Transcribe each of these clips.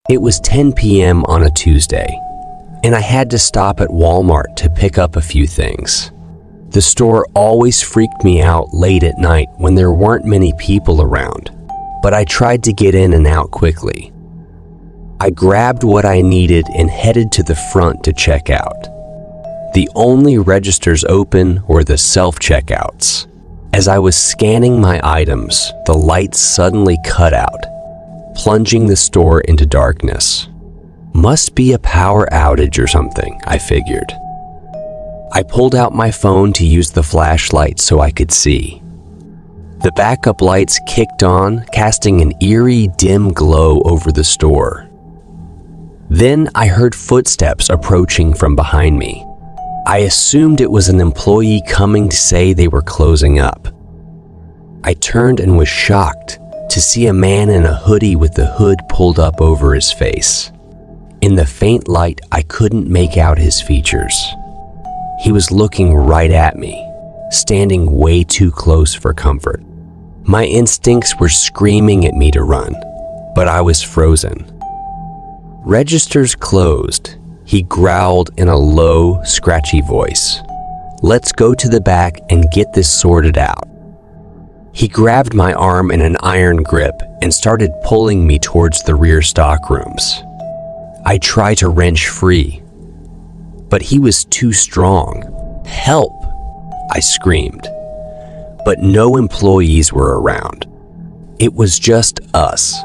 It was 10 p.m. on a Tuesday, and I had to stop at Walmart to pick up a few things. The store always freaked me out late at night when there weren't many people around, but I tried to get in and out quickly. I grabbed what I needed and headed to the front to check out. The only registers open were the self-checkouts. As I was scanning my items, the lights suddenly cut out, plunging the store into darkness. Must be a power outage or something, I figured. I pulled out my phone to use the flashlight so I could see. The backup lights kicked on, casting an eerie, dim glow over the store. Then I heard footsteps approaching from behind me. I assumed it was an employee coming to say they were closing up. I turned and was shocked to see a man in a hoodie with the hood pulled up over his face. In the faint light, I couldn't make out his features. He was looking right at me, standing way too close for comfort. My instincts were screaming at me to run, but I was frozen. Registers closed. He growled in a low, scratchy voice. "Let's go to the back and get this sorted out." He grabbed my arm in an iron grip and started pulling me towards the rear stock rooms. I tried to wrench free, but he was too strong. "Help!" I screamed. But no employees were around. It was just us.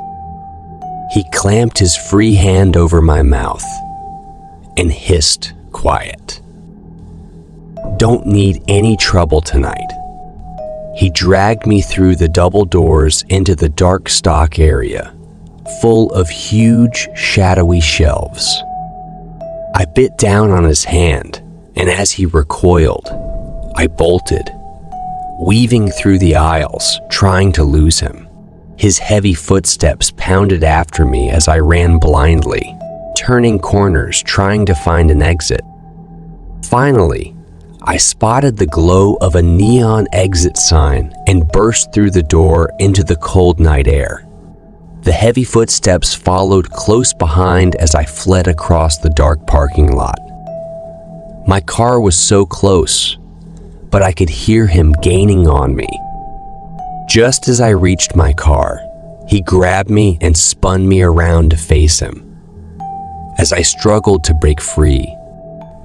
He clamped his free hand over my mouth and hissed quiet. "Don't need any trouble tonight." He dragged me through the double doors into the dark stock area, full of huge, shadowy shelves. I bit down on his hand, and as he recoiled, I bolted, weaving through the aisles, trying to lose him. His heavy footsteps pounded after me as I ran blindly, turning corners, trying to find an exit. Finally, I spotted the glow of a neon exit sign and burst through the door into the cold night air. The heavy footsteps followed close behind as I fled across the dark parking lot. My car was so close, but I could hear him gaining on me. Just as I reached my car, he grabbed me and spun me around to face him. As I struggled to break free,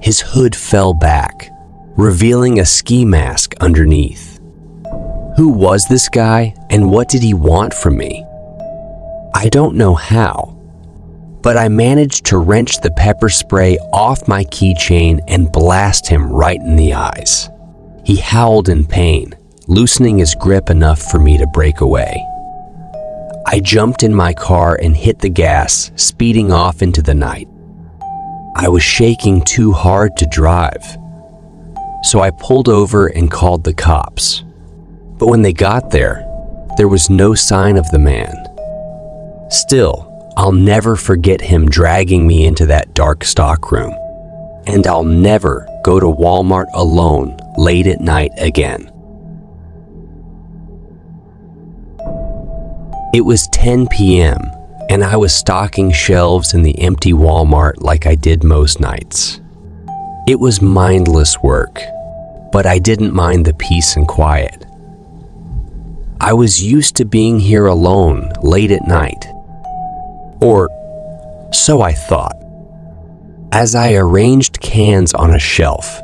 his hood fell back, revealing a ski mask underneath. Who was this guy, and what did he want from me? I don't know how, but I managed to wrench the pepper spray off my keychain and blast him right in the eyes. He howled in pain, loosening his grip enough for me to break away. I jumped in my car and hit the gas, speeding off into the night. I was shaking too hard to drive, so I pulled over and called the cops. But when they got there was no sign of the man. Still, I'll never forget him dragging me into that dark stockroom, and I'll never go to Walmart alone late at night again. It was 10 p.m., and I was stocking shelves in the empty Walmart like I did most nights. It was mindless work, but I didn't mind the peace and quiet. I was used to being here alone late at night. Or so I thought. As I arranged cans on a shelf,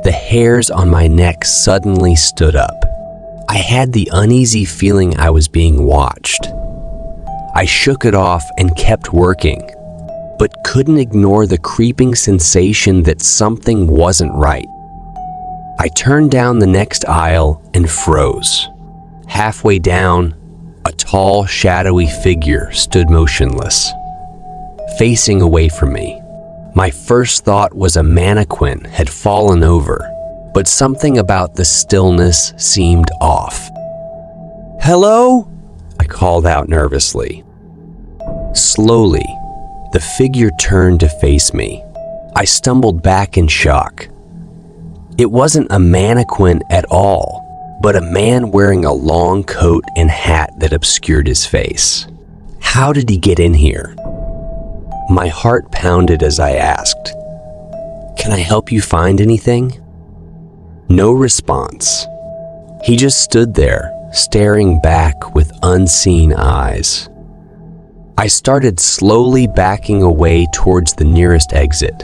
the hairs on my neck suddenly stood up. I had the uneasy feeling I was being watched. I shook it off and kept working, but couldn't ignore the creeping sensation that something wasn't right. I turned down the next aisle and froze. Halfway down, a tall, shadowy figure stood motionless, facing away from me. My first thought was a mannequin had fallen over, but something about the stillness seemed off. "Hello?" I called out nervously. Slowly, the figure turned to face me. I stumbled back in shock. It wasn't a mannequin at all, but a man wearing a long coat and hat that obscured his face. How did he get in here? My heart pounded as I asked, "Can I help you find anything?" No response. He just stood there, staring back with unseen eyes. I started slowly backing away towards the nearest exit.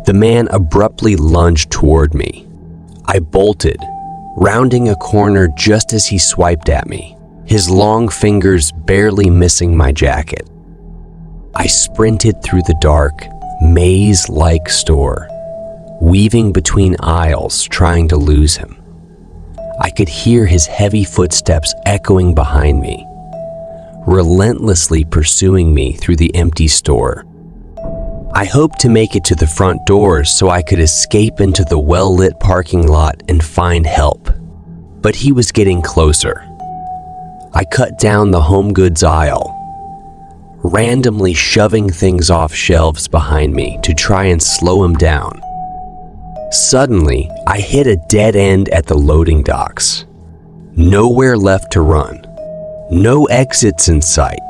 The man abruptly lunged toward me. I bolted, rounding a corner just as he swiped at me, his long fingers barely missing my jacket. I sprinted through the dark, maze-like store, weaving between aisles trying to lose him. I could hear his heavy footsteps echoing behind me, relentlessly pursuing me through the empty store. I hoped to make it to the front doors so I could escape into the well-lit parking lot and find help. But he was getting closer. I cut down the home goods aisle, randomly shoving things off shelves behind me to try and slow him down. Suddenly, I hit a dead end at the loading docks. Nowhere left to run. No exits in sight.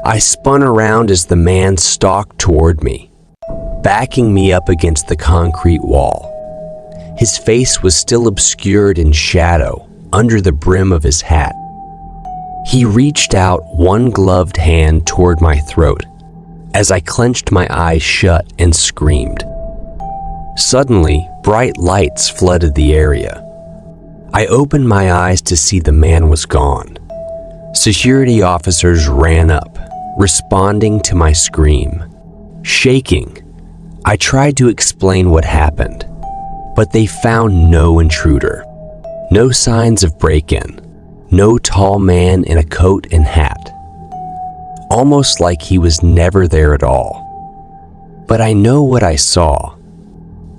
I spun around as the man stalked toward me, backing me up against the concrete wall. His face was still obscured in shadow under the brim of his hat. He reached out one gloved hand toward my throat as I clenched my eyes shut and screamed. Suddenly, bright lights flooded the area. I opened my eyes to see the man was gone. Security officers ran up, responding to my scream. Shaking, I tried to explain what happened, but they found no intruder. No signs of break-in. No tall man in a coat and hat. Almost like he was never there at all. But I know what I saw,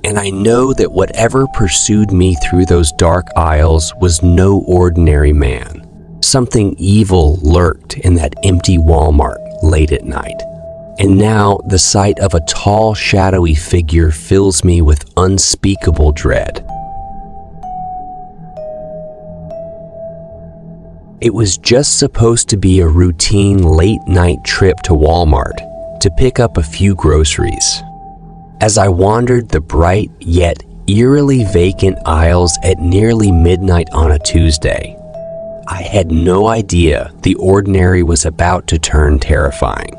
and I know that whatever pursued me through those dark aisles was no ordinary man. Something evil lurked in that empty Walmart late at night. And now the sight of a tall, shadowy figure fills me with unspeakable dread. It was just supposed to be a routine late-night trip to Walmart to pick up a few groceries. As I wandered the bright yet eerily vacant aisles at nearly midnight on a Tuesday, I had no idea the ordinary was about to turn terrifying.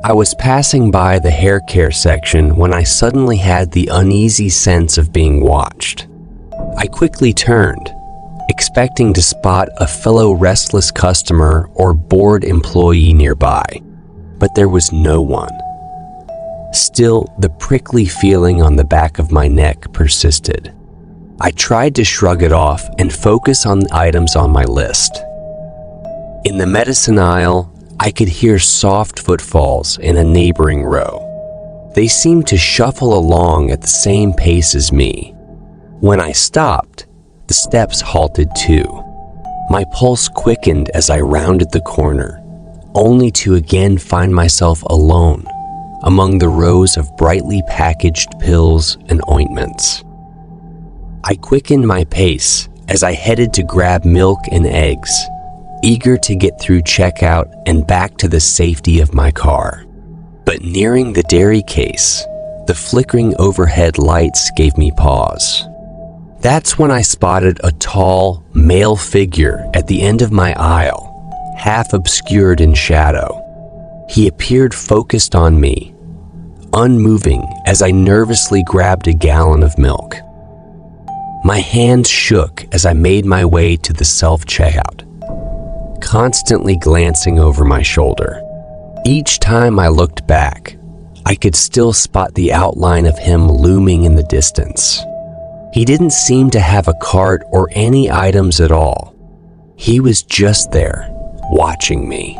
I was passing by the hair care section when I suddenly had the uneasy sense of being watched. I quickly turned, expecting to spot a fellow restless customer or bored employee nearby, but there was no one. Still, the prickly feeling on the back of my neck persisted. I tried to shrug it off and focus on the items on my list. In the medicine aisle, I could hear soft footfalls in a neighboring row. They seemed to shuffle along at the same pace as me. When I stopped, the steps halted too. My pulse quickened as I rounded the corner, only to again find myself alone among the rows of brightly packaged pills and ointments. I quickened my pace as I headed to grab milk and eggs, eager to get through checkout and back to the safety of my car. But nearing the dairy case, the flickering overhead lights gave me pause. That's when I spotted a tall, male figure at the end of my aisle, half obscured in shadow. He appeared focused on me, unmoving as I nervously grabbed a gallon of milk. My hands shook as I made my way to the self-checkout, constantly glancing over my shoulder. Each time I looked back, I could still spot the outline of him looming in the distance. He didn't seem to have a cart or any items at all. He was just there, watching me.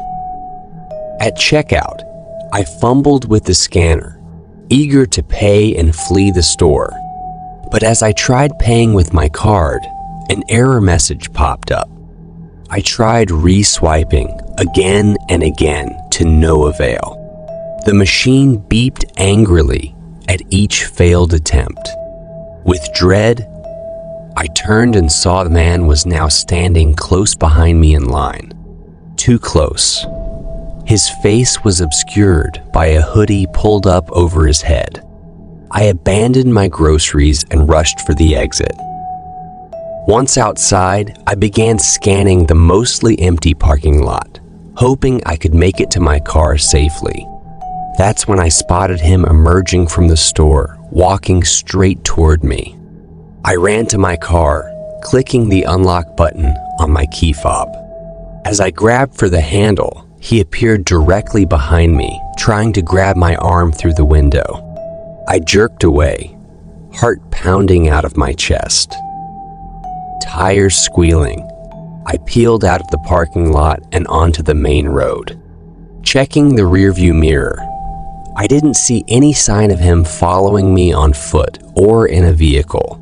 At checkout, I fumbled with the scanner, eager to pay and flee the store. But as I tried paying with my card, an error message popped up. I tried re-swiping again and again to no avail. The machine beeped angrily at each failed attempt. With dread, I turned and saw the man was now standing close behind me in line. Too close. His face was obscured by a hoodie pulled up over his head. I abandoned my groceries and rushed for the exit. Once outside, I began scanning the mostly empty parking lot, hoping I could make it to my car safely. That's when I spotted him emerging from the store, walking straight toward me. I ran to my car, clicking the unlock button on my key fob. As I grabbed for the handle, he appeared directly behind me, trying to grab my arm through the window. I jerked away, heart pounding out of my chest. Tires squealing, I peeled out of the parking lot and onto the main road. Checking the rearview mirror, I didn't see any sign of him following me on foot or in a vehicle.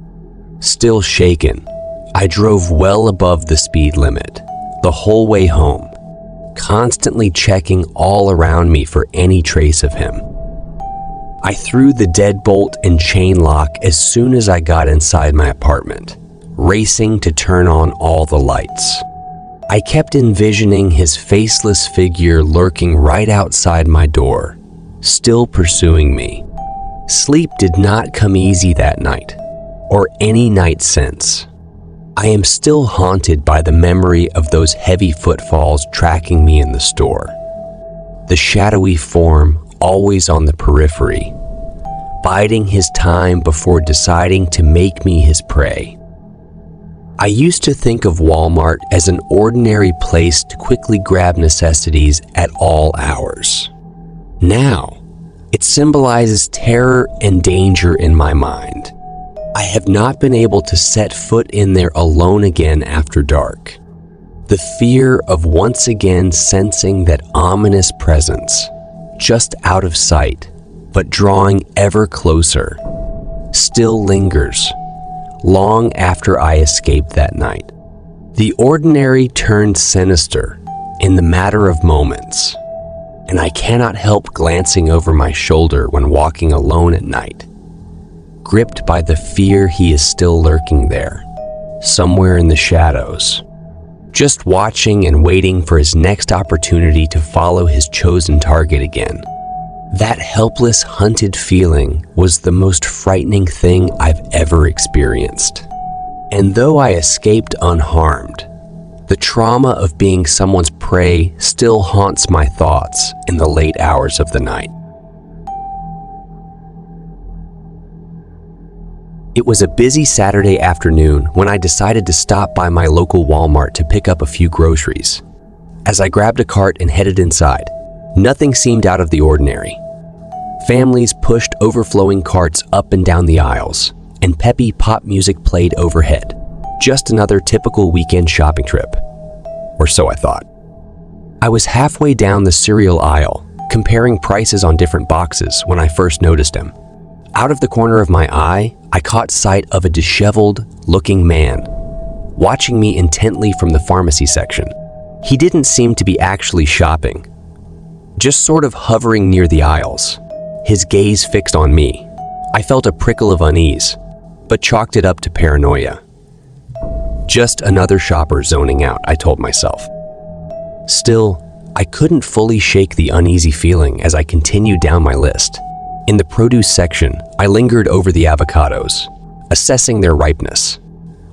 Still shaken, I drove well above the speed limit, the whole way home, constantly checking all around me for any trace of him. I threw the deadbolt and chain lock as soon as I got inside my apartment, racing to turn on all the lights. I kept envisioning his faceless figure lurking right outside my door, still pursuing me. Sleep did not come easy that night, or any night since. I am still haunted by the memory of those heavy footfalls tracking me in the store. The shadowy form always on the periphery, biding his time before deciding to make me his prey. I used to think of Walmart as an ordinary place to quickly grab necessities at all hours. Now, it symbolizes terror and danger in my mind. I have not been able to set foot in there alone again after dark. The fear of once again sensing that ominous presence, just out of sight, but drawing ever closer, still lingers, long after I escaped that night. The ordinary turned sinister in the matter of moments, and I cannot help glancing over my shoulder when walking alone at night, gripped by the fear he is still lurking there, somewhere in the shadows, just watching and waiting for his next opportunity to follow his chosen target again. That helpless, hunted feeling was the most frightening thing I've ever experienced. And though I escaped unharmed, the trauma of being someone's prey still haunts my thoughts in the late hours of the night. It was a busy Saturday afternoon when I decided to stop by my local Walmart to pick up a few groceries. As I grabbed a cart and headed inside, nothing seemed out of the ordinary. Families pushed overflowing carts up and down the aisles, and peppy pop music played overhead. Just another typical weekend shopping trip. Or so I thought. I was halfway down the cereal aisle, comparing prices on different boxes when I first noticed him. Out of the corner of my eye, I caught sight of a disheveled-looking man, watching me intently from the pharmacy section. He didn't seem to be actually shopping, just sort of hovering near the aisles, his gaze fixed on me. I felt a prickle of unease, but chalked it up to paranoia. Just another shopper zoning out, I told myself. Still, I couldn't fully shake the uneasy feeling as I continued down my list. In the produce section, I lingered over the avocados, assessing their ripeness.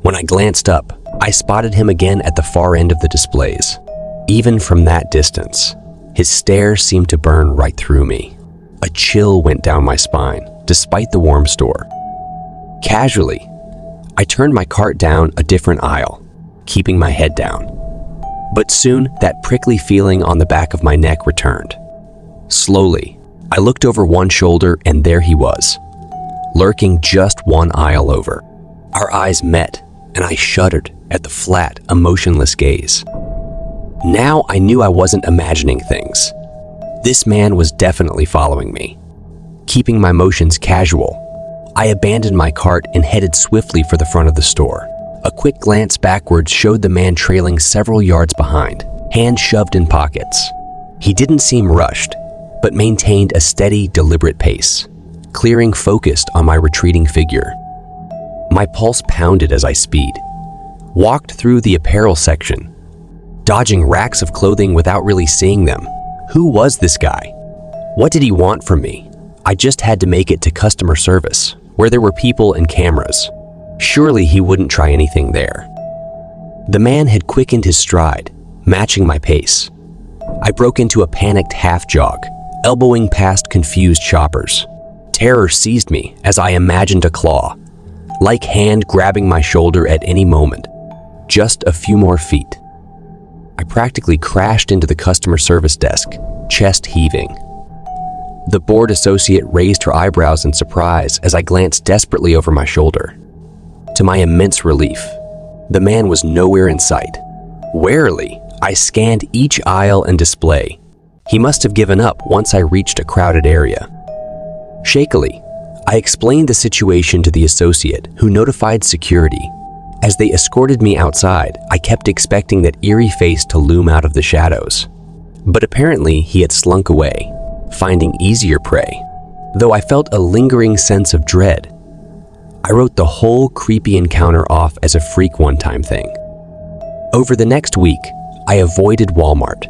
When I glanced up, I spotted him again at the far end of the displays. Even from that distance, his stare seemed to burn right through me. A chill went down my spine, despite the warm store. Casually, I turned my cart down a different aisle, keeping my head down. But soon, that prickly feeling on the back of my neck returned. Slowly, I looked over one shoulder and there he was, lurking just one aisle over. Our eyes met, and I shuddered at the flat, emotionless gaze. Now I knew I wasn't imagining things. This man was definitely following me. Keeping my motions casual, I abandoned my cart and headed swiftly for the front of the store. A quick glance backwards showed the man trailing several yards behind, hands shoved in pockets. He didn't seem rushed, but maintained a steady, deliberate pace, clearing focused on my retreating figure. My pulse pounded as I speed, walked through the apparel section, dodging racks of clothing without really seeing them. Who was this guy? What did he want from me? I just had to make it to customer service, where there were people and cameras. Surely he wouldn't try anything there. The man had quickened his stride, matching my pace. I broke into a panicked half-jog, elbowing past confused shoppers. Terror seized me as I imagined a claw, like hand grabbing my shoulder at any moment. Just a few more feet. I practically crashed into the customer service desk, chest heaving. The bored associate raised her eyebrows in surprise as I glanced desperately over my shoulder. To my immense relief, the man was nowhere in sight. Warily, I scanned each aisle and display. He must have given up once I reached a crowded area. Shakily, I explained the situation to the associate, who notified security. As they escorted me outside, I kept expecting that eerie face to loom out of the shadows. But apparently he had slunk away, finding easier prey. Though I felt a lingering sense of dread, I wrote the whole creepy encounter off as a freak one-time thing. Over the next week, I avoided Walmart,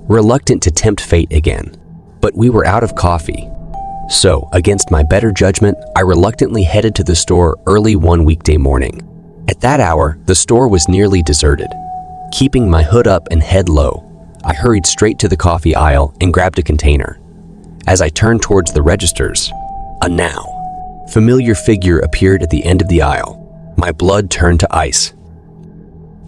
reluctant to tempt fate again. But we were out of coffee. So, against my better judgment, I reluctantly headed to the store early one weekday morning. At that hour, the store was nearly deserted. Keeping my hood up and head low, I hurried straight to the coffee aisle and grabbed a container. As I turned towards the registers, a now familiar figure appeared at the end of the aisle. My blood turned to ice.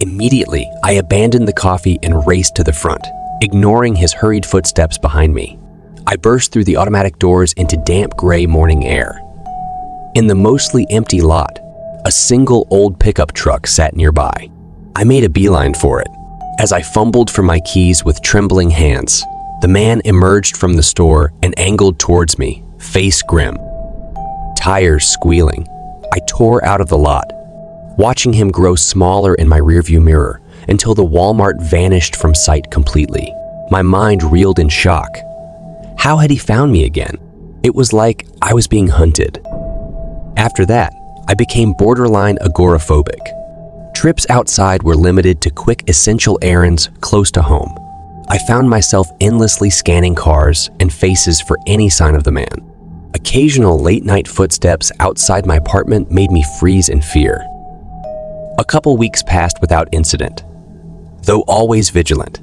Immediately, I abandoned the coffee and raced to the front, ignoring his hurried footsteps behind me. I burst through the automatic doors into damp gray morning air. In the mostly empty lot, a single old pickup truck sat nearby. I made a beeline for it. As I fumbled for my keys with trembling hands, the man emerged from the store and angled towards me, face grim. Tires squealing, I tore out of the lot, watching him grow smaller in my rearview mirror until the Walmart vanished from sight completely. My mind reeled in shock. How had he found me again? It was like I was being hunted. After that, I became borderline agoraphobic. Trips outside were limited to quick essential errands close to home. I found myself endlessly scanning cars and faces for any sign of the man. Occasional late-night footsteps outside my apartment made me freeze in fear. A couple weeks passed without incident. Though always vigilant,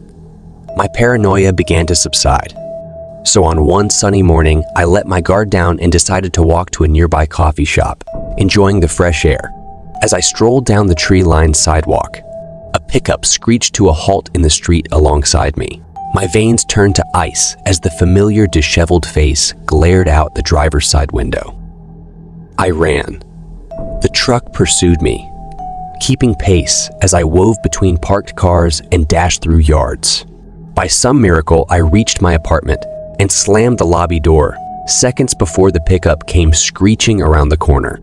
my paranoia began to subside. So on one sunny morning, I let my guard down and decided to walk to a nearby coffee shop, enjoying the fresh air. As I strolled down the tree-lined sidewalk, a pickup screeched to a halt in the street alongside me. My veins turned to ice as the familiar disheveled face glared out the driver's side window. I ran. The truck pursued me, keeping pace as I wove between parked cars and dashed through yards. By some miracle, I reached my apartment and slammed the lobby door seconds before the pickup came screeching around the corner.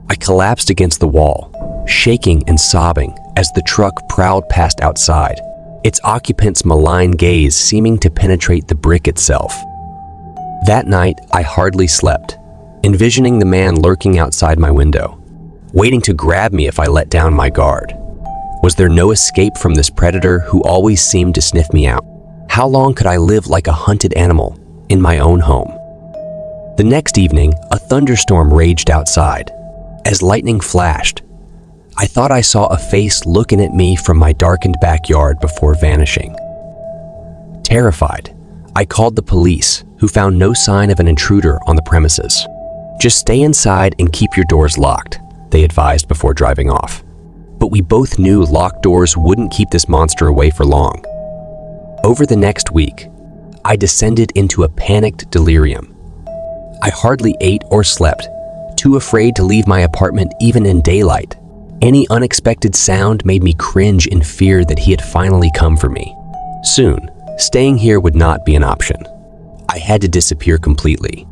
I collapsed against the wall, shaking and sobbing as the truck prowled past outside, its occupant's malign gaze seeming to penetrate the brick itself. That night, I hardly slept, envisioning the man lurking outside my window, waiting to grab me if I let down my guard. Was there no escape from this predator who always seemed to sniff me out? How long could I live like a hunted animal in my own home? The next evening, a thunderstorm raged outside. As lightning flashed, I thought I saw a face looking at me from my darkened backyard before vanishing. Terrified, I called the police, who found no sign of an intruder on the premises. Just stay inside and keep your doors locked, they advised before driving off. But we both knew locked doors wouldn't keep this monster away for long. Over the next week, I descended into a panicked delirium. I hardly ate or slept, too afraid to leave my apartment even in daylight. Any unexpected sound made me cringe in fear that he had finally come for me. Soon, staying here would not be an option. I had to disappear completely.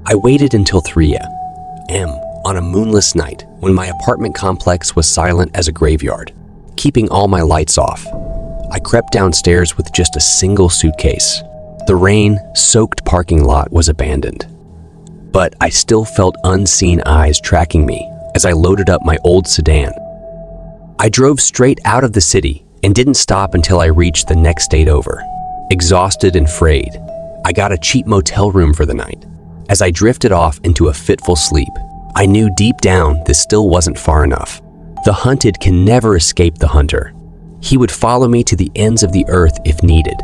I waited until 3 a.m. on a moonless night when my apartment complex was silent as a graveyard. Keeping all my lights off, I crept downstairs with just a single suitcase. The rain-soaked parking lot was abandoned, but I still felt unseen eyes tracking me as I loaded up my old sedan. I drove straight out of the city and didn't stop until I reached the next state over. Exhausted and frayed, I got a cheap motel room for the night. As I drifted off into a fitful sleep, I knew deep down this still wasn't far enough. The hunted can never escape the hunter. He would follow me to the ends of the earth if needed,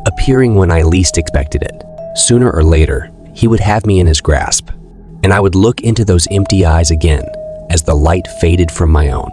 appearing when I least expected it. Sooner or later, he would have me in his grasp, and I would look into those empty eyes again as the light faded from my own.